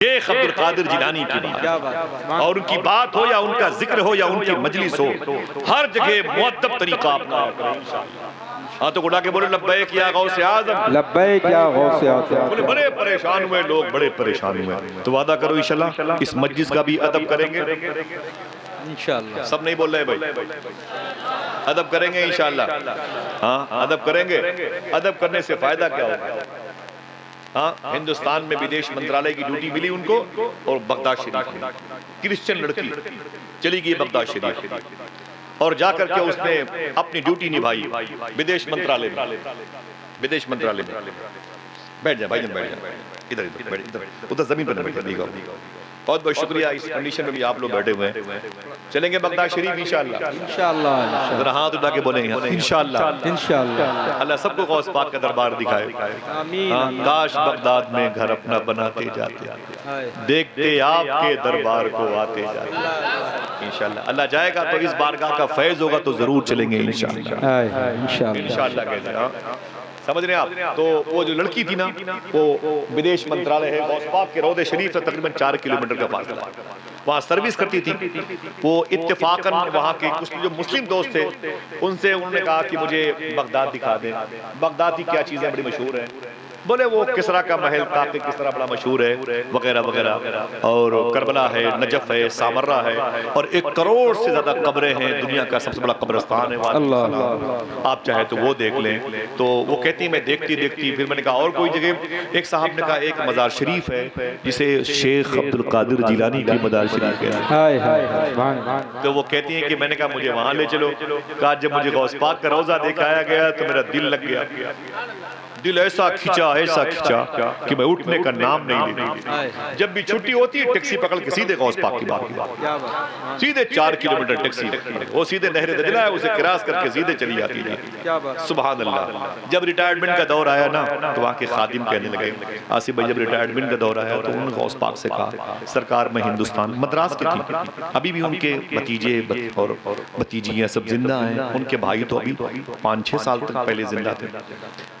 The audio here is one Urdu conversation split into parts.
شیخ عبد القادر جیلانی کی بات، اور ان کی بات ہو یا ان کا ذکر ہو یا ان کی مجلس ہو، ہر جگہ مؤدب طریقہ اپنایا کریں انشاءاللہ۔ ہاں تو اٹھا کے بولے لبیک یا غوث اعظم، لبیک یا غوث اعظم۔ بولے بڑے پریشان ہوئے لوگ، بڑے پریشان ہوئے، تو وعدہ کرو انشاءاللہ اس مجلس کا بھی ادب کریں گے انشاءاللہ۔ سب نہیں بول رہے بھائی، ادب کریں گے انشاءاللہ، ہاں ادب کریں گے۔ ادب کرنے سے فائدہ کیا ہوگا؟ ہاں ہندوستان میں بدیش منترالیہ کی ڈیوٹی ملی ان کو، اور بغداد شریف میں کرسچن لڑکی چلی گئی بغداد شریف، اور جا کر کے اس نے اپنی ڈیوٹی نبھائی بدیش منترالیہ میں۔ بدیش منترالیہ میں بیٹھ جائیں بھائی جان، بیٹھ جائیں ادھر ادھر بیٹھ، ادھر ادھر زمین پر نہ بیٹھے، دیکھو بہت بہت شکریہ، اس کنڈیشن میں بھی آپ لوگ بیٹھے ہوئے ہیں۔ چلیں گے بغداد شریف انشاءاللہ، انشاءاللہ۔ ذرا ہاتھ اٹھا کے بولیں گے انشاءاللہ۔ انشاءاللہ۔ اللہ سب کو غوث پاک کا دربار دکھائے، آمین۔ کاش بغداد میں گھر اپنا بناتے جاتے، دیکھتے آپ کے دربار کو آتے جاتے انشاءاللہ۔ اللہ جائے گا تو اس بارگاہ کا فیض ہوگا تو ضرور چلیں گے انشاءاللہ، انشاءاللہ کہتے ہیں۔ سمجھ رہے ہیں آپ؟ تو وہ جو لڑکی تھی نا، وہ بدیش منترالیہ ہے، غوث پاک کے روضہ شریف سے تقریباً 4 کلومیٹر کا فاصلہ، وہاں سروس کرتی تھی۔ وہ اتفاقاً وہاں کے کچھ جو مسلم دوست تھے ان سے انہوں نے کہا کہ مجھے بغداد دکھا دیں، بغداد کی کیا چیزیں بڑی مشہور ہیں؟ بولے وہ کسرا کا محل طاقت کسرا بڑا مشہور ہے وغیرہ وغیرہ، اور کربلا ہے، نجف ہے، سامرہ ہے، اور 1 کروڑ سے زیادہ قبریں ہیں، دنیا کا سب سے بڑا قبرستان ہے وہاں، آپ چاہے تو وہ دیکھ لیں۔ تو وہ کہتی میں دیکھتی دیکھتی پھر میں نے کہا اور کوئی جگہ؟ ایک صاحب نے کہا ایک مزار شریف ہے جسے شیخ عبد القادر جیلانی کی مزار شریف ہے، تو وہ کہتی ہیں کہ میں نے کہا مجھے وہاں لے چلو۔ کہا جب مجھے غوث پاک کا روضہ دکھایا گیا تو میرا دل لگ گیا، دل ایسا کھچا کہ میں اٹھنے کا نام نہیں لیتی۔ جب بھی چھٹی ہوتی ہے ٹیکسی پکڑ کے سیدھے غوث پاک کی بات، سیدھے 4 کلومیٹر ٹیکسی، وہ سیدھے نہر دجلہ ہے اسے کراس کر کے سیدھے چلی جاتی ہے۔ سبحان اللہ۔ جب ریٹائرمنٹ کا دور آیا نا تو وہاں کے خادم کہنے لگے، آصف بھائی جب ریٹائرمنٹ کا دور آیا تو انہوں نے غوث پاک سے کہا سرکار میں ہندوستان مدراس کی تھی، ابھی بھی ان کے بھتیجے اور بھتیجیاں سب زندہ ہیں، ان کے بھائی تو ابھی 5-6 سال تک پہلے زندہ تھے،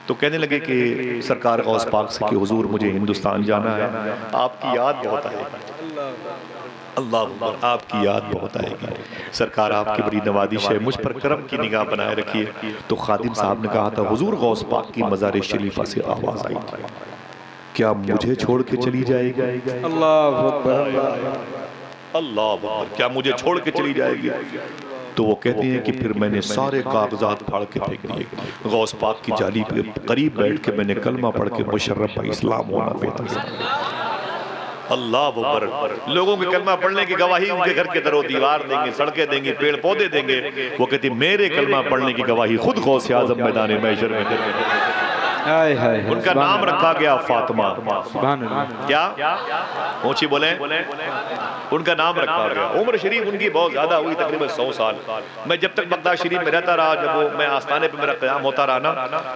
تو کہنے لگے کہ سرکار غوث پاک سے کہ حضور مجھے ہندوستان جانا ہے، آپ کی یاد بہت آئے گی، اللہ اکبر، آپ کی یاد بہت آئے گی، سرکار آپ کی بڑی نوازش ہے، مجھ پر کرم کی نگاہ بنائے رکھیے۔ تو خادم صاحب نے کہا تھا حضور غوث پاک کی مزار شریفہ سے آواز آئی تھی، کیا مجھے چھوڑ کے چلی جائے گی؟ اللہ اکبر، اللہ اکبر، کیا مجھے چھوڑ کے چلی جائے گی؟ تو وہ کہتی ہیں کہ پھر میں نے سارے کاغذات پھاڑ کے پھینک دیے، غوث پاک کی جالی پہ قریب بیٹھ کے میں نے کلمہ پڑھ کے مشرف اسلام ہونا پیتا ہے۔ اللہ اکبر، لوگوں کے کلمہ پڑھنے کی گواہی ان کے گھر کے در و دیوار دیں گے، سڑکیں دیں گے، پیڑ پودے دیں گے، وہ کہتی میرے کلمہ پڑھنے کی گواہی خود غوث اعظم میدان محشر میں دیں گے۔ ان کا نام رکھا گیا فاطمہ، کیا اونچی بولیں، ان کا نام رکھا گیا۔ عمر شریف ان کی بہت زیادہ ہوئی، تقریباً 100 سال۔ میں جب تک بغداد شریف میں رہتا رہا، جب میں آستانے پہ میرا قیام ہوتا رہا نا،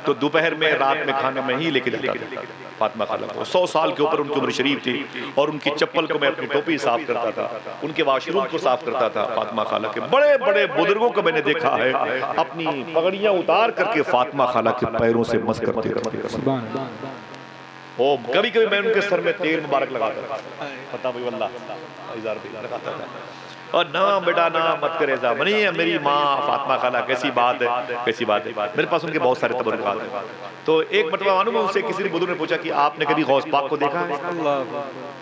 تو دوپہر میں رات میں کھانا میں ہی لے کے جاتا تھا فاطمہ خالہ کو۔ 100 سال کے اوپر ان کی عمر شریف تھی، اور ان کی چپل کو میں اپنی ٹوپی صاف کرتا تھا، ان کے واش روم کو صاف کرتا تھا۔ فاطمہ خالہ کے بڑے بڑے بزرگوں کو میں نے دیکھا ہے اپنی پگڑیاں اتار کر کے فاطمہ خالہ کے پیروں سے مس کرتے تھے۔ کبھی کبھی میں ان کے سر میں تیل مبارک لگاتا تھا، فتح بھائی واللہ لگاتا تھا، اور نہ بیٹا نہ مت کرے ایسا، نہیں ہے میری ماں فاطمہ خالہ، کیسی بات ہے کیسی بات ہے۔ میرے پاس ان کے بہت سارے تبرکات ہیں۔ تو ایک مرتبہ معلوم ہے ان سے کسی بزرگ نے پوچھا کہ آپ نے کبھی غوث پاک کو دیکھا ہے؟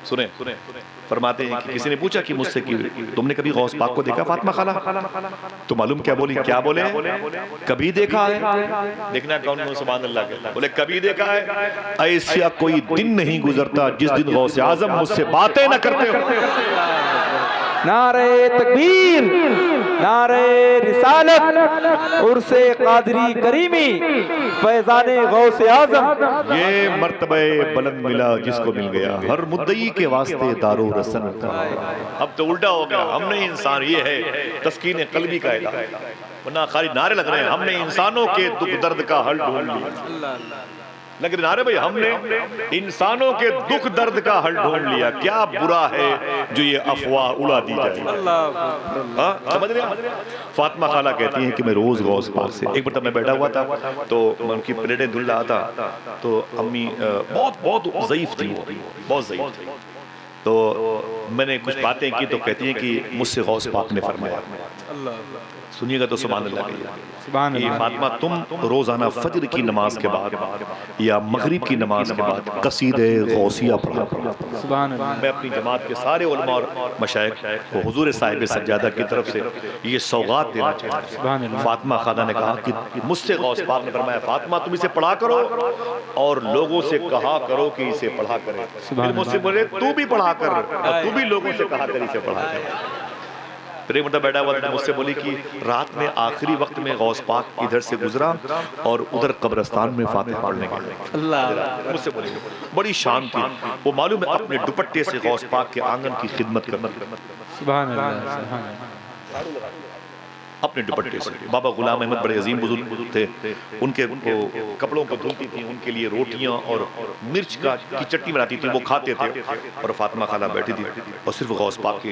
سنیں، فرماتے ہیں کہ کسی نے پوچھا کہ مجھ سے کہ تم نے کبھی غوث پاک کو دیکھا فاطمہ خالہ؟ تو معلوم کیا بولی، کیا بولے؟ کبھی دیکھا ہے؟ دیکھنا کون؟ سبحان اللہ کہتا ہے، بولے کبھی دیکھا ہے، ایسا کوئی دن نہیں گزرتا جس دن غوث اعظم مجھ سے باتیں نہ کرتے ہو۔ نعرہ تکبیر، نعرہ رسالت، عرس قادری کریمی، فیضان غوث اعظم۔ یہ مرتبہ بلند ملا جس کو مل گیا، ہر مدعی کے واسطے دار و رسن تھا۔ اب تو الٹا ہو گیا، ہم نے انسان، یہ ہے تسکین قلبی کا علاج، ورنہ خالی نعرے لگ رہے ہیں ہم نے انسانوں کے دکھ درد کا حل ڈھونڈ لیا۔ لیکن نعرے بھائی ہم نے انسانوں کے دکھ درد کا حل ڈھونڈ لیا، کیا برا ہے جو یہ افواہ اڑا دی جائے۔ سمجھ رہے ہیں؟ فاطمہ خالہ کہتی ہیں کہ میں روز غوث پاک سے، ایک مرتبہ میں بیٹھا ہوا تھا تو میں ان کی پلیٹیں دھل رہا تھا، تو امی بہت ضعیف تھی، بہت ضعیف تھی، تو میں نے کچھ باتیں کی تو کہتی ہیں کہ مجھ سے غوث پاک نے فرمایا، سنیے گا تو سبحان اللہ کہیے کہ فاطمہ تم روزانہ فجر کی نماز کے بعد یا مغرب کی نماز کے بعد قصیدہ غوثیہ پڑھا کرو۔ میں اپنی جماعت کے سارے علماء اور مشائخ کو حضور صاحب سجادہ کی طرف سے یہ سوغات دینا چاہتا ہوں۔ فاطمہ خادہ نے کہا کہ مجھ سے غوث پاک نے فرمایا فاطمہ تم اسے پڑھا کرو اور لوگوں سے کہا کرو کہ اسے پڑھا کرے۔ پھر مجھ سے بولے تو بھی پڑھا کر اور تو بھی لوگوں سے کہا کر اسے پڑھا کر۔ پھر ایک مرتبہ بیٹھا ہوا تھا، مجھ سے بولی کہ رات میں آخری وقت میں غوث پاک ادھر سے گزرا اور ادھر قبرستان میں فاتحہ پڑھنے گیا۔ مجھ سے بولی بڑی شان تھی، وہ معلوم ہے اپنے دوپٹے سے غوث پاک کے آنگن کی خدمت کرتی، سبحان اللہ، اپنے دوپٹے سے۔ بابا غلام احمد بڑے عظیم بزرگ تھے، ان کے کپڑوں کو دھلتی تھی، ان کے لیے روٹیاں اور مرچ کی چٹنی بناتی تھی، وہ کھاتے تھے اور فاطمہ خالہ بیٹھی تھی اور صرف غوث پاک کے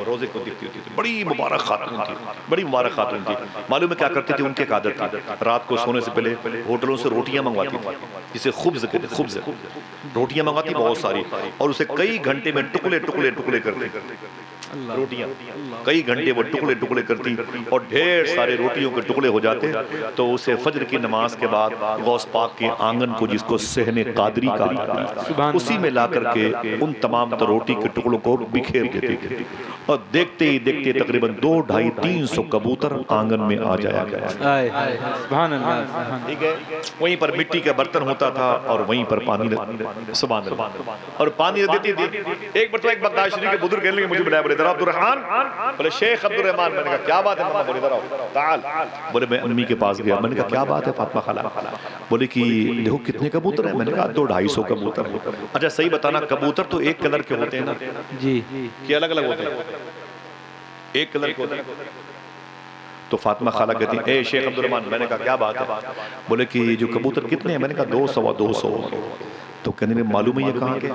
روزے کو دیکھتی ہوتی تھی۔ بڑی مبارک خاتون تھی، بڑی مبارک خاتون تھی۔ معلوم ہے کیا کرتی تھی، ان کی ایک عادت تھی، رات کو سونے سے پہلے ہوٹلوں سے روٹیاں منگواتی تھی، جسے خبز کہتے ہیں، خبز روٹیاں منگواتی بہت ساری اور اسے کئی گھنٹے میں ٹکڑے ٹکڑے ٹکڑے کرتے روٹیاں، کئی گھنٹے وہ ٹکڑے ٹکڑے کرتی اور ڈھیر سارے روٹیوں کے ٹکڑے ہو جاتے تو اسے فجر کی نماز کے بعد غوث پاک کے آنگن کو جس کو صحن قادری کہا اسی میں لا کر کے ان تمام روٹی کے ٹکڑوں کو بکھیر دیتے تھے اور دیکھتے ہی دیکھتے تقریباً 200-250 کبوتر آنگن میں آ جایا گیا۔ سبحان اللہ، ٹھیک ہے، وہیں پر مٹی کا برتن ہوتا تھا اور وہیں پر پانی، سبحان اللہ، اور پانی دیتی تھی۔ ایک مرتبہ ایک بغداد شریف کے بزرگ کہنے لگے، مجھے بلایا، بولے ذرا عبد الرحمن، بولے شیخ عبد الرحمن۔ میں نے کہا کیا بات ہے ماما؟ بولے ذرا تعال۔ بولے میں امی کے پاس گیا، میں نے کہا کیا بات ہے فاطمہ خالہ؟ بولے کہ دیکھو کتنے کبوتر ہیں؟ میں نے کہا 200-250 کبوتر ہیں۔ اچھا صحیح بتانا، کبوتر تو ایک کلر کے ہوتے ہیں نا جی، کہ الگ الگ ہوتے ہیں؟ ایک کلر کے ہوتے ہیں۔ تو فاطمہ خالہ کہتی ہیں اے شیخ عبد الرحمن، میں نے کہا کیا بات ہے؟ بولے کہ جو کبوتر کتنے ہیں؟ میں نے کہا 200 تو کہنے میں معلوم ہے یہ کہاں کے؟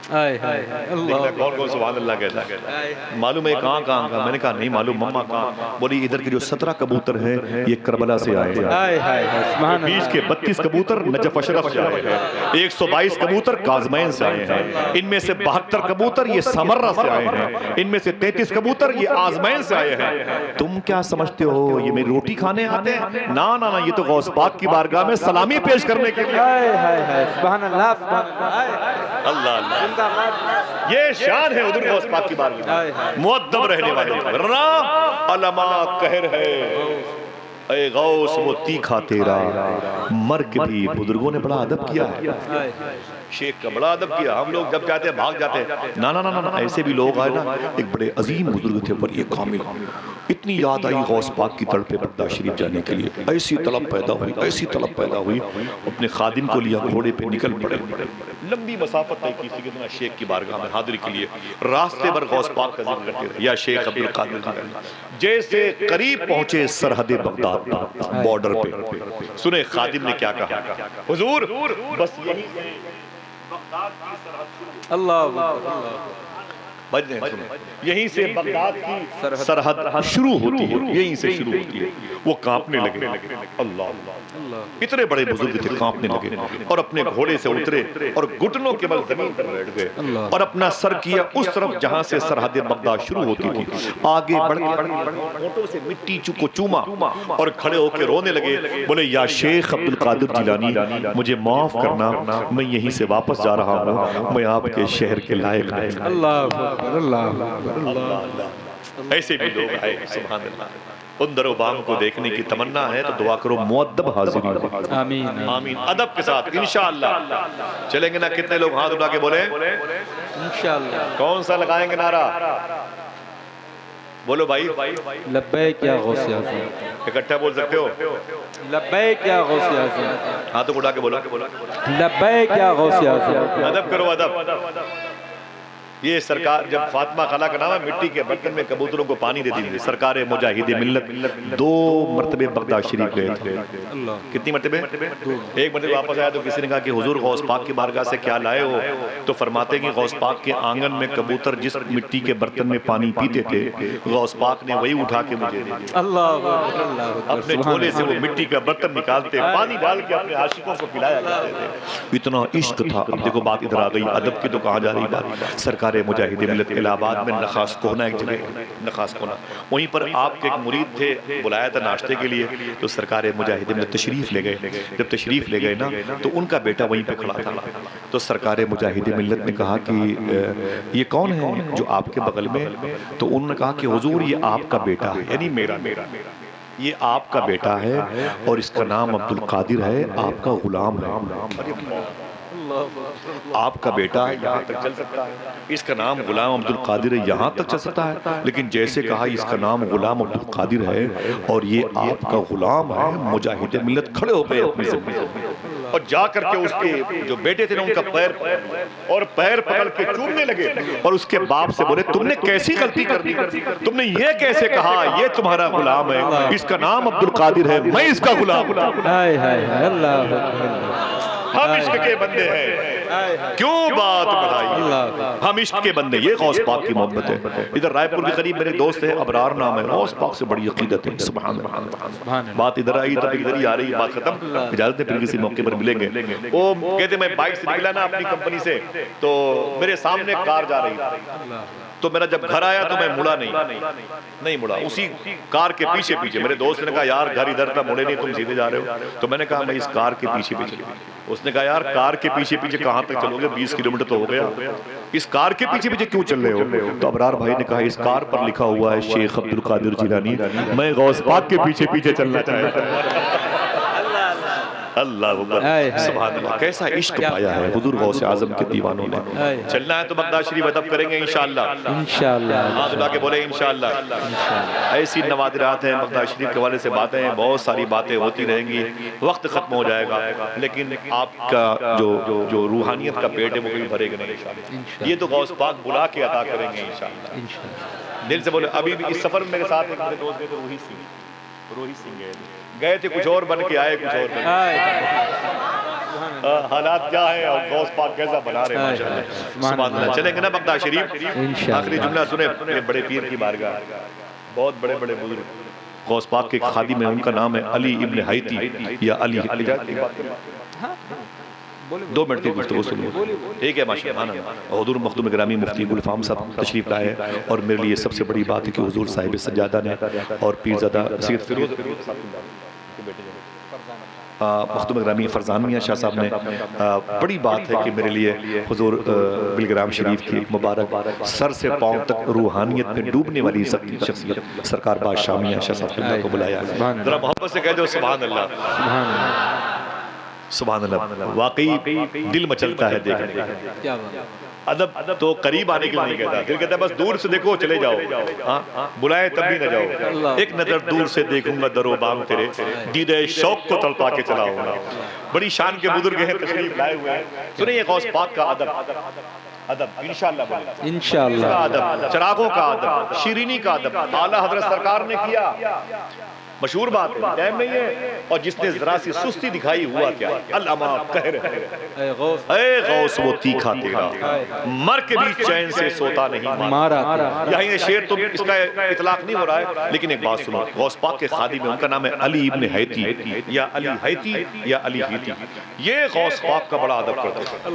کون کون سبحان اللہ کہتا ہے؟ معلوم ہے کہاں کہاں کا؟ میں نے کہا نہیں معلوم مما کہاں؟ بولی ادھر کے جو 17 کبوتر ہیں یہ کربلا سے آئے ہیں، 20 کے 32 کبوتر نجف اشرف سے آئے ہیں، 122 کبوتر کاظمین سے آئے ہیں، ان میں سے 72 کبوتر یہ سمرہ سے آئے ہیں، ان میں سے 33 کبوتر یہ آزمین سے آئے ہیں۔ تم کیا سمجھتے ہو یہ میری روٹی کھانے آتے ہیں؟ نا نا نا، یہ تو غوث پاک کی بارگاہ میں سلامی پیش کرنے کے لیے۔ سبحان اللہ، اللہ اللہ، یہ شان ہے حضور غوث پاک کی بارگاہ میں، مؤدب رہنے والے، ورنہ علماء قہر ہے۔ اے غوث وہ تیکھا تیرا مرگ بھی بزرگوں نے بڑا ادب کیا ہے، شیخ کا بڑا ادب کیا۔ ہم لوگ جب چاہتے ہیں بھاگ جاتے ہیں، نا نا نا، ایسے بھی لوگ آئے نا، ایک بڑے عظیم بزرگ تھے بڑے کامل، اتنی یاد آئی غوث پاک کی طرف پہ بغداد شریف جانے کے لیے، ایسی طلب پیدا ہوئی، ایسی طلب پیدا ہوئی، اپنے خادم کو لیا، گھوڑے پہ نکل پڑے، لمبی مسافت طے کی سیدنا شیخ کی بارگاہ میں حاضری کے لیے۔ راستے پر غوث پاک کا ذکر کرتے رہے، یا شیخ عبد القادر جیلانی۔ جیسے قریب پہنچے سرحد بغداد بارڈر پہ، سنے خادم نے کیا کہا، حضور بس یہی سے بغداد کی سرحد، اللہ یہیں سے بغداد کی سرحد شروع ہوتی ہے، یہیں سے شروع ہوتی ہے۔ وہ کانپنے لگے، اللہ، اتنے بڑے بزرگ تھے، کانپنے لگے اور اپنے گھوڑے سے اترے اور گھٹنوں کے بل زمین پر بیٹھ گئے اور اپنا سر کیا اس طرف جہاں سے سرحد بغداد شروع ہوتی تھی۔ آگے بڑھ کے ہونٹوں سے مٹی کو چوما اور کھڑے ہو کے رونے لگے، بولے یا شیخ عبد القادر جیلانی مجھے معاف کرنا، میں یہیں سے واپس جا رہا ہوں، میں آپ کے شہر کے لائق نہیں۔ اللہ اللہ، ایسے بھی لوگ آئے، سبحان اللہ۔ ان در و بام کو دیکھنے کی تمنا ہے تو دعا کرو مؤدب حاضری، آمین آمین، ادب کے ساتھ انشاءاللہ چلیں گے نا۔ کتنے لوگ ہاتھ اٹھا کے بولے انشاءاللہ؟ کون سا لگائیں گے نعرہ؟ بولو بھائی، لبیک یا غوث اعظم، اکٹھا بول سکتے ہو؟ لبیک یا غوث اعظم، ہاتھوں کو اٹھا کے بولو لبیک یا غوث اعظم۔ ادب کرو، ادب۔ یہ سرکار جب فاطمہ خالہ کا نام ہے، مٹی کے برتن میں کبوتروں کو پانی دیتی تھی۔ سرکار مجاہد ملت 2 مرتبے بغداد شریف گئے تھے۔ کتنی مرتبے؟ ایک مرتبہ واپس آیا تو کسی نے کہا کہ حضور غوث پاک کی بارگاہ سے کیا لائے ہو؟ تو فرماتے ہیں کہ غوث پاک کے آنگن میں کبوتر جس مٹی کے برتن میں پانی پیتے تھے، غوث پاک نے وہی اٹھا کے مجھے دیا۔ اپنے جھولے سے وہ مٹی کا برتن نکالتے، پانی ڈال کے اپنے عاشقوں کو پلایا کرتے تھے۔ اتنا عشق تھا۔ اب دیکھو بات ادھر آ گئی، ادب کی تو کہاں جا رہی بات؟ سرکار سرکار مجاہد ملت الہ آباد میں نخاس کوہنا ایک جگہ ہے، نخاس کوہنا، وہیں پر آپ کے ایک مرید تھے، بلایا تھا ناشتے کے لیے، تو سرکار مجاہد ملت تشریف لے گئے، جب تشریف لے گئے نا تو ان کا بیٹا وہیں پہ کھڑا تھا، تو سرکار مجاہد ملت نے کہا کہ یہ کون ہے جو آپ کے بغل میں؟ تو انہوں نے کہا کہ حضور یہ آپ کا بیٹا ہے، یعنی میرا یہ آپ کا بیٹا ہے اور اس کا نام عبد القادر ہے، آپ کا غلام ہے۔ آپ کا بیٹا یہاں تک چل سکتا ہے، اس کا نام غلام عبد القادر ہے، یہاں تک چل سکتا ہے، لیکن جیسے کہا اس کا نام غلام عبد القادر ہے اور یہ آپ کا غلام ہے، مجاہد ملت کھڑے ہو گئے اپنی زمین اور جا کر کے اس کے جو بیٹے تھے ان کا پیر پکڑ کے چومنے لگے اور اس کے باپ سے بولے تم نے کیسی غلطی کر دی، تم نے یہ کیسے کہا یہ تمہارا غلام ہے، اس کا نام عبد القادر ہے، میں اس کا غلام ہوں۔ ہم عشق کے بندے ہیں، کیوں بات بڑھائی، ہم عشق کے بندے، یہ غوث پاک کی محبت ہے۔ ادھر رائے پور کے قریب میرے دوست ہے، ابرار نام ہے، غوث پاک سے بڑی عقیدت ہے، سبحان اللہ۔ بات ادھر آئی تب ادھر ہی آ رہی، بات ختم، اجازت ہے پھر کسی موقع پر ملیں گے۔ وہ کہتے میں بائک سے نکلا نا اپنی کمپنی سے تو میرے سامنے کار جا رہی تھی، تو میرا جب گھر آیا تو میں مڑا نہیں مڑا، اسی کار کے پیچھے میرے دوست نے کہا یار گھر ادھر تھا، مڑے نہیں تم سیدھے جا رہے ہو، تو میں نے کہا میں اس کار کے پیچھے اس نے کہا یار کار کے پیچھے کہاں تک چلو گے، 20 کلومیٹر تو ہو گیا، اس کار کے پیچھے کیوں چل رہے ہو؟ تو ابرار بھائی نے کہا اس کار پر لکھا ہوا ہے شیخ عبد القادر جیلانی، میں غوث پاک کے پیچھے چلنا چاہتا ہوں۔ اللہ اکبر، سبحان اللہ، کیسا عشق پایا ہے حضور غوث اعظم کے دیوانوں نے۔ چلنا ہے تو بغداد شریف ادب کریں گے انشاءاللہ، ہاتھ اٹھا کے بولے انشاءاللہ۔ ایسی نوادرات ہیں بغداد شریف کے حوالے سے، باتیں ہیں، بہت ساری باتیں ہوتی رہیں گی، وقت ختم ہو جائے گا، لیکن آپ کا جو روحانیت کا پیٹ ہے وہ کبھی بھرے گا نہیں انشاءاللہ۔ یہ تو غوث پاک بلا کے عطا کریں گے انشاءاللہ۔ دل سے بولے، ابھی بھی اس سفر میں میرے ساتھ ایک میرے دوست گئے تھے، روحی سنگھ گئے تھے، کچھ اور بن کے آئے، کچھ اور بن کے حالات کیا ہیں اور غوث پاک کیسا بنا رہے ہیں ماشاءاللہ، سبحان اللہ۔ چلیں گے نا بغداد شریف، آخری جملہ سنیں، بڑے پیر کی بارگاہ، بہت بڑے بزرگ غوث پاک کے خادم ہیں، ان کا نام ہے علی ابن حیتی یا علی، 2 منٹ کی گفتگو سنو، ایک ہے ماشاءاللہ۔ حضور مخدوم گرامی مفتی گلفام صاحب تشریف لائے اور میرے لیے سب سے بڑی بات ہے کہ حضور صاحب سجادہ نے اور پیرزادہ سید فیروز مخدوم گرامی فرزان میاں شاہ صاحب نے، بڑی بات ہے کہ میرے لیے حضور بلگرام شریف کی مبارک سر سے پاؤں تک روحانیت میں ڈوبنے والی شخصیت سرکار بادشاہ میاں شاہ صاحب کو بلایا ہے، ذرا محبت سے کہہ دو سبحان اللہ، سبحان اللہ۔ واقعی دل مچلتا ہے دیکھنے، ادب تو قریب آنے کے لیے نہیں کہتا، دل کہتا ہے بس دور سے دیکھو چلے جاؤ، بلائے تب بھی نہ جاؤ، ایک نظر دور سے دیکھوں گا در و بام تیرے، دیدے شوق کو تڑپا کے چلا ہوں گا۔ بڑی شان کے بزرگ ہیں تشریف لائے ہوئے ہیں، سنیں یہ غوث پاک کا ادب انشاءاللہ بولے، انشاءاللہ ادب، چراغوں کا ادب، شیرینی کا ادب اعلیٰ حضرت سرکار نے کیا، مشہور بات ہے، ٹائم نہیں ہے، اور جس نے ذرا سی سستی دکھائی ہوا کیا، العما قہر ہے، اے غوث وہ تیکھا تیرا، مر کے بھی چین سے سوتا نہیں مارا۔ یہاں یہ شعر تو اس کا اطلاق نہیں ہو رہا ہے، لیکن ایک بات سنو، غوث پاک کے خادم میں ان کا نام ہے علی ابن حیتی یا علی حیتی یا علی حیتی، یہ غوث پاک کا بڑا ادب کرتے تھے،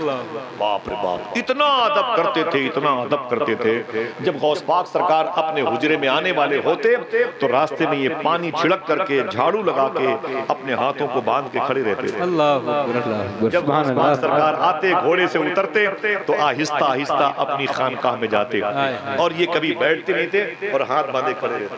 باپ رے باپ، اتنا ادب کرتے تھے، اتنا ادب کرتے تھے، جب غوث پاک سرکار اپنے حجرے میں آنے والے ہوتے تو راستے میں یہ پانی چھڑک کر کے جھاڑو لگا کے اپنے ہاتھوں کو باندھ کے کھڑے رہتے تھے۔ جب غوث پاک سرکار آتے گھوڑے سے اترتے تو آہستہ آہستہ اپنی خانقاہ میں جاتے اور یہ کبھی بیٹھتے نہیں تھے اور ہاتھ باندھے کھڑے رہتے،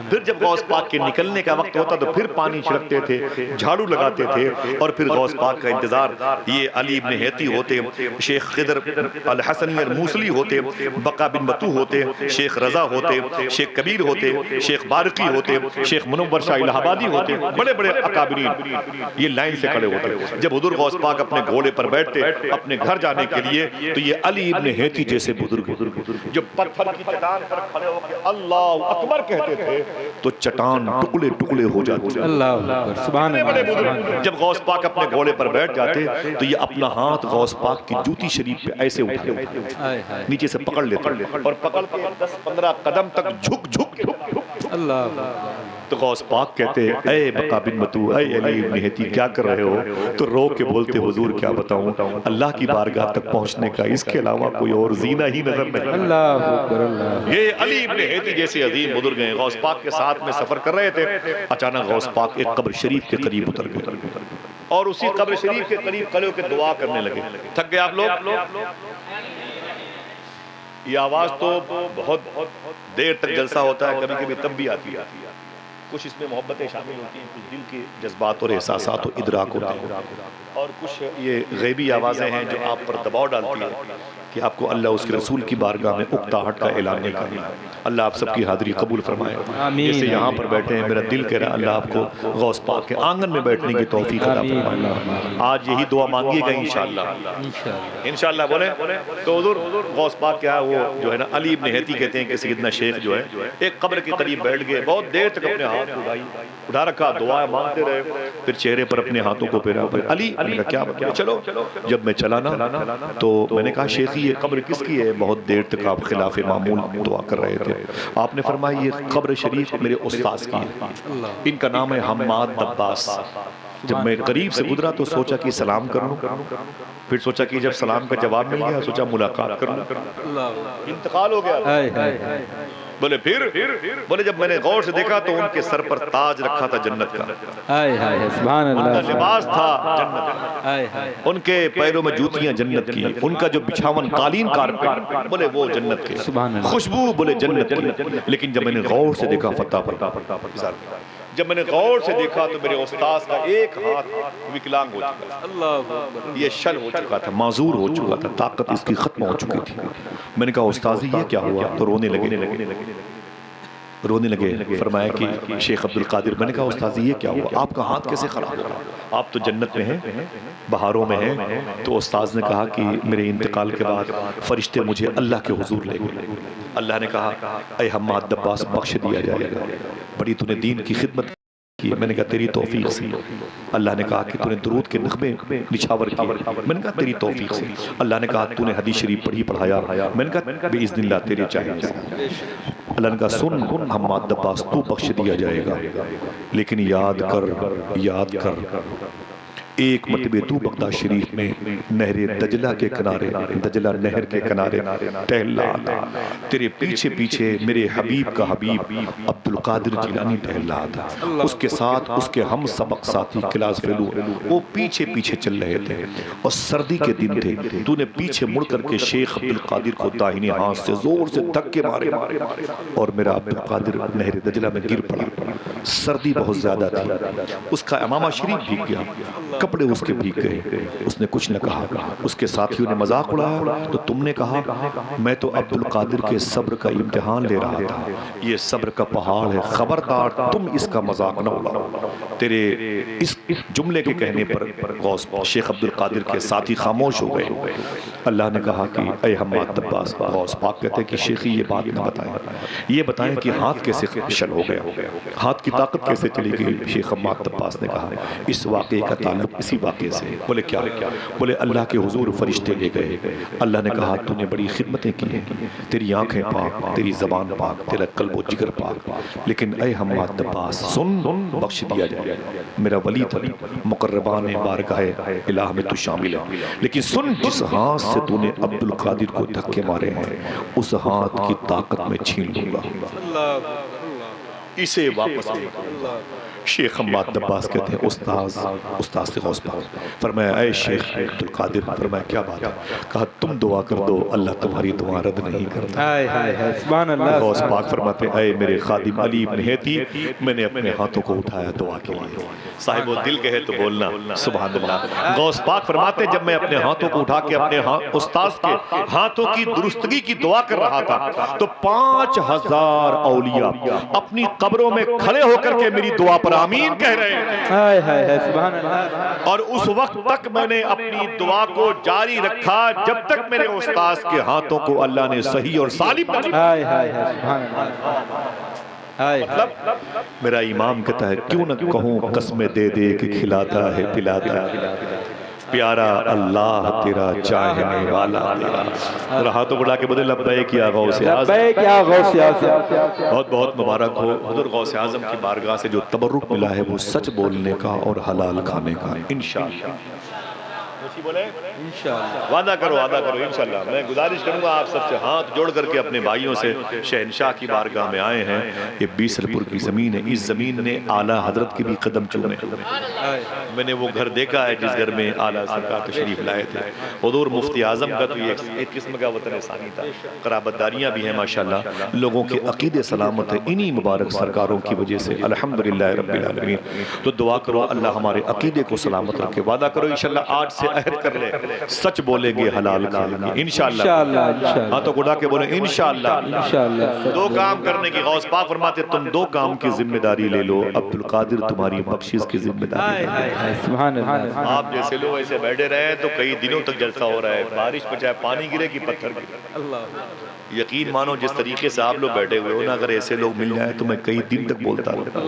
پھر جب غوث پاک کے نکلنے کا وقت ہوتا تو پھر پانی چھڑکتے تھے، جھاڑو لگاتے تھے اور پھر غوث پاک کا انتظار۔ یہ علی ابن حیتی ہوتے، شیخ خضر الحسنی الموصلی ہوتے، بقا بن بطو ہوتے، شیخ رضا ہوتے، شیخ کبیر ہوتے، شیخ بارقی ہوتے، شیخ منور شاہ الہ آبادی ہوتے، بڑے بڑے اکابرین یہ لائن سے کھڑے ہوتے۔ جب حضور غوث پاک اپنے گھوڑے پر بیٹھتے اپنے گھر جانے کے لیے تو یہ علی ابن حیتی جیسے بزرگ جو پتھر کی چٹان پر کھڑے ہو کے اللہ اکبر کہتے تھے تو چٹان ٹکڑے ٹکڑے ہو جاتے، سبحان اللہ۔ جب غوث پاک اپنے گھوڑے پر بیٹھ جاتے تو یہ اپنا ہاتھ غوث پاک کی جوتی شریف پہ ایسے اٹھاتے، نیچے سے پکڑ لیتے اور پکڑ کے 10-15 قدم تک جھک جھک کے تو غوث پاک کہتے اے بقا بن متو، اے علی ابن ہیتی کیا کر رہے ہو؟ تو رو کے بولتے حضور کیا بتاؤں، اللہ کی بارگاہ تک پہنچنے کا اس کے علاوہ کوئی اور زینہ ہی نظر نہیں۔ اللہ اکبر اللہ۔ یہ علی ابن ہیتی جیسے عظیم بزرگ ہیں، غوث پاک کے ساتھ میں سفر کر رہے تھے، اچانک غوث پاک ایک قبر شریف کے قریب اتر گئے اور اسی قبر شریف کے قریب کھڑے ہو کے دعا کرنے لگے۔ تھک گئے آپ لوگ؟ یہ آواز تو بہت دیر تک جلسہ ہوتا ہے، کبھی کبھی تب بھی آتی ہے، کچھ اس میں محبتیں شامل ہوتی ہیں، کچھ دل کے جذبات اور احساسات و ادراک ہوتے ہیں، اور کچھ یہ غیبی آوازیں ہیں جو آپ پر دباؤ ڈالتی ہیں کہ آپ کو اللہ اس کے رسول کی بارگاہ میں اکتاہٹ کا اعلان نہیں کرنا۔ اللہ آپ سب کی حاضری قبول فرمائے۔ جیسے یہاں پر بیٹھے ہیں، میرا دل کہہ رہا اللہ آپ کو غوث پاک کے آنگن میں بیٹھنے کی توفیق عطا فرمائے۔ آج یہی دعا مانگیے گا انشاءاللہ، انشاءاللہ بولیں تو حضور غوث پاک کیا ہے، وہ جو ہے نا علی ابن ہیتی کہتے ہیں کہ سیدنا شیخ جو ہے ایک قبر کے قریب بیٹھ گئے، بہت دیر تک اپنے ہاتھ اٹھا رکھا، دعا مانگتے رہے، پھر چہرے پر اپنے ہاتھوں کو پھیرا۔ علی نے کہا کیا بات؟ چلو جب میں چلا نا تو میں نے کہا شیخی یہ قبر کس کی ہے؟ بہت دیر تک آپ خلاف معمول دعا کر رہے تھے۔ آپ نے فرمایا یہ قبر شریف میرے استاذ کی ہے، ان کا نام ہے حماد دباس۔ جب میں قریب سے گزرا تو سوچا کہ سلام کر لوں، پھر سوچا کہ جب سلام کا جواب مل گیا سوچا ملاقات کر لوں، انتقال ہو گیا۔ بولے پھر بولے جب میں نے غور سے دیکھا تو ان کے سر پر تاج رکھا تھا جنت کا، سبحان ان کا اللہ، لباس تھا جنت کا، ان کے پیروں میں جوتیاں جنت کی، ان کا جو بچھاون قالین کارپیٹ بولے وہ جنت کے، خوشبو بولے جنت کی۔ لیکن جب میں نے غور سے دیکھا فتح پر، جب میں نے غور سے دیکھا تو میرے استاذ کا ایک ہاتھ وکلانگ ہو چکا تھا، یہ شل ہو چکا تھا، معذور ہو چکا تھا، طاقت اس کی ختم ہو چکی تھی۔ میں نے کہا استاذ یہ کیا ہوا؟ تو رونے لگے۔ فرمایا کہ شیخ عبد القادر، میں نے کہا استاذ یہ کیا ہوا؟ آپ کا ہاتھ کیسے خراب ہوا؟ آپ تو جنت میں ہیں، بہاروں میں ہیں۔ تو استاذ نے کہا کہ میرے انتقال کے بعد فرشتے مجھے اللہ کے حضور لے گئے، اللہ نے کہا اے حماد دباس بخش دیا جائے گا، بڑی تو نے دین کی خدمت کی۔ میں نے کہا تیری توفیق سے۔ اللہ نے کہا کہ تو نے درود کے نغمے نچھاور کیے، میں نے کہا تیری توفیق سے۔ اللہ نے کہا تو نے حدیث شریف پڑھایا، میں نے کہا بإذن اللہ تیرے چاہیے سے۔ اللہ نے کہا سن حماد دباس تو بخش دیا جائے گا، لیکن یاد کر ایک مرتبہ تو بغداد شریف میں نہر دجلہ کے کنارے، دجلہ نہر کے کنارے ٹہل رہا تھا، تیرے پیچھے پیچھے میرے حبیب کا حبیب عبد القادر جیلانی ٹہل رہا تھا، اس کے ساتھ اس کے ہم سبق ساتھی کلاس فیلو وہ پیچھے پیچھے چل رہے تھے، اور سردی کے دن تھے، تو نے پیچھے مڑ کر کے شیخ عبد القادر کو داہنے ہاتھ سے زور سے دھکے مارے، اور میرا عبد القادر نہر دجلہ میں گر پڑا۔ سردی بہت زیادہ تھی، اس کا امامہ شریف بھیگ گیا، کپڑے اس کے بھیگ گئے، اس نے کچھ نہ کہا۔ اس کے ساتھیوں نے مذاق اڑایا تو تم نے کہا میں تو عبد القادر کے صبر کا امتحان لے رہا تھا، یہ صبر کا پہاڑ ہے، خبردار تم اس کا مذاق نہ اڑاؤ۔ تیرے اس جملے کے کہنے پر غوث شیخ عبد القادر کے ساتھی خاموش ہو گئے۔ اللہ نے کہا کہ اے حماد دباس، غوث پاک کہتے ہیں کہ شیخی یہ بات نہ بتائیں، یہ بتائیں کہ ہاتھ کیسے شل ہو گیا، ہاتھ کی طاقت کیسے چلی گئی۔ شیخ حماد دباس نے کہا اس واقعے کا تعلق اسی واقعے سے۔ بولے کیا؟ بولے اللہ کے حضور فرشتے لے گئے، اللہ نے کہا تو نے بڑی خدمتیں کی ہیں، تیری آنکھیں پاک، تیری زبان پاک، تیرا قلب و جگر پاک، لیکن اے حماد دباس سن، بخش دیا جائے، میرا ولی تھا، مقربان بارگاہ الہ میں تو شامل ہے، لیکن سن جس ہاتھ سے تو نے عبد القادر کو دھکے مارے ہیں اس ہاتھ کی طاقت میں چھین لوں گا، اسے واپس لے گا۔ شیخ حماد دباس کہتے ہیں استاذ سے غوث پاک فرمایا اے شیخ عبد القادر، فرمایا کیا بات ہے؟ کہا تم دعا کر دو اللہ تمہاری دعا رد نہیں کرتا۔ سبحان اللہ۔ غوث پاک فرماتے اے میرے خادم علی ابن ہیتی، میں نے اپنے ہاتھوں کو اٹھایا دعا کے لیے، صاحب و دل کہے تو بولنا سبحان اللہ۔ غوث پاک فرماتے جب میں اپنے ہاتھوں کو اٹھا کے اپنے استاذ کے ہاتھوں کی درستگی کی دعا کر رہا تھا تو 5000 اولیاء اپنی قبروں میں کھڑے ہو کر کے میری دعا پر آمین کہہ رہے ہیں، سبحان اللہ۔ اور اس وقت تک میں نے اپنی دعا کو جاری رکھا جب تک میرے استاذ کے ہاتھوں کو اللہ نے صحیح اور سالم سبحان اللہ۔ مطلب میرا امام کہتا ہے کیوں نہ کہوں قسمیں دے دے کہ کھلاتا ہے پلاتا ہے، پیارا اللہ تیرا چاہنے والا تیرا. ذرا ہاتھوں بڑھا کے بولے لبیک یا غوث اعظم. لبیک یا غوث اعظم. بہت بہت مبارک ہو حضور غوث اعظم کی بارگاہ سے جو تبرک ملا ہے وہ سچ بولنے کا اور حلال کھانے کا انشاءاللہ. وعدہ کرو انشاءاللہ. میں گزارش کروں گا آپ سب سے ہاتھ جوڑ کر کے اپنے بھائیوں سے شہنشاہ کی بارگاہ میں آئے ہیں. یہ بیسل پور کی زمین ہے, اس زمین نے اعلیٰ حضرت کے بھی قدم چومے. میں نے وہ گھر دیکھا ہے جس گھر میں اعلیٰ سرکار تشریف لائے تھے. حضور مفتی اعظم کا تو یہ ایک قسم کا وطن ثانی تھا. قرابت داریاں بھی ہیں ماشاءاللہ. لوگوں کے عقیدے سلامت ہے انہی مبارک سرکاروں کی وجہ سے الحمدللہ رب العالمین. تو دعا کرو اللہ ہمارے عقیدے کو سلامت رکھے. وعدہ کرو انشاءاللہ آج سے عہد کر لے سچ بولیں گے حلال کھائیں گے انشاءاللہ. ہاں تو گڑا کے بولیں انشاءاللہ. دو کام کرنے کی غوث پاک فرماتے تم دو کام کی ذمہ داری لے لو, عبدالقادر تمہاری بخشش کی ذمہ داری. سبحان اللہ. آپ جیسے لوگ ایسے بیٹھے رہے تو کئی دنوں تک جلسہ ہو رہا ہے, بارش پہ چاہے پانی گرے کہ پتھر گرے. یقین مانو جس طریقے سے آپ لوگ بیٹھے ہوئے ہو نا, اگر ایسے لوگ مل جائیں تو میں کئی دن تک بولتا رہتا.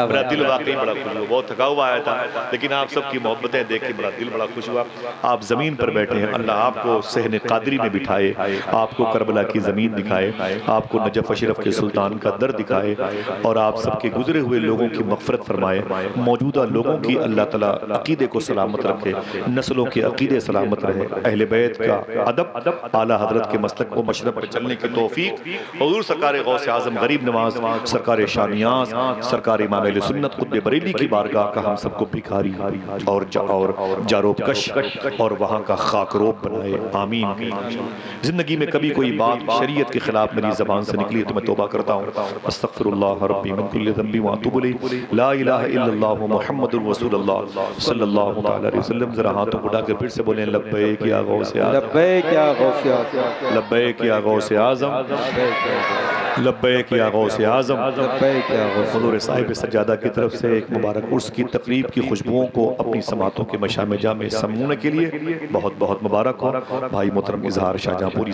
میرا دل واقعی بڑا خوش ہوا, بہت تھکا ہوا آیا تھا لیکن آپ سب کی محبتیں دیکھ کے میرا دل بڑا خوش ہوا. آپ زمین پر بیٹھے ہیں, اللہ آپ کو صحن قادری میں بٹھائے, آپ کو کربلا کی زمین دکھائے, آپ کو نجف اشرف کے سلطان کا در دکھائے, اور آپ سب کے گزرے ہوئے لوگوں کی مغفرت فرمائے. موجودہ لوگوں کی اللہ تعالیٰ عقیدے کو سلامت رکھے, نسلوں کے عقیدے سلامت رہے, اہل بیت کا ادب, اعلیٰ حضرت کے مسلک و مشرب پر چلنے کی توفیق. حضور سرکار غوث اعظم غریب نواز سرکار شانیاز سرکار امام اہل سنت قطب بریلی کی بارگاہ کا ہم سب کو بھکاری اور جاروب کش اور وہاں کا خاک روب بنائے. آمین. زندگی میں کبھی کوئی بات شریعت کے خلاف میری زبان سے نکلی تو میں توبہ کرتا ہوں. استغفر اللہ ربی من کل ذنب واتوب الیہ. لا الہ الا اللہ محمد رسول اللہ صلی اللہ علیہ وسلم. ذرا ہاتھوں اٹھا کر پھر سے بولیں لبیک یا غوث اعظم. لبیک یا غوث اعظم. لبیک یا غوث اعظم. لبیک یا غوث اعظم. حضور صاحب سجادہ کی طرف سے ایک مبارک عرس کی تقریب کی خوشبوؤں کو اپنی سماعتوں کے مشام جام میں سمونے کے لیے بہت بہت مبارک ہو. بھائی محترم اظہار شاہجہاں پوری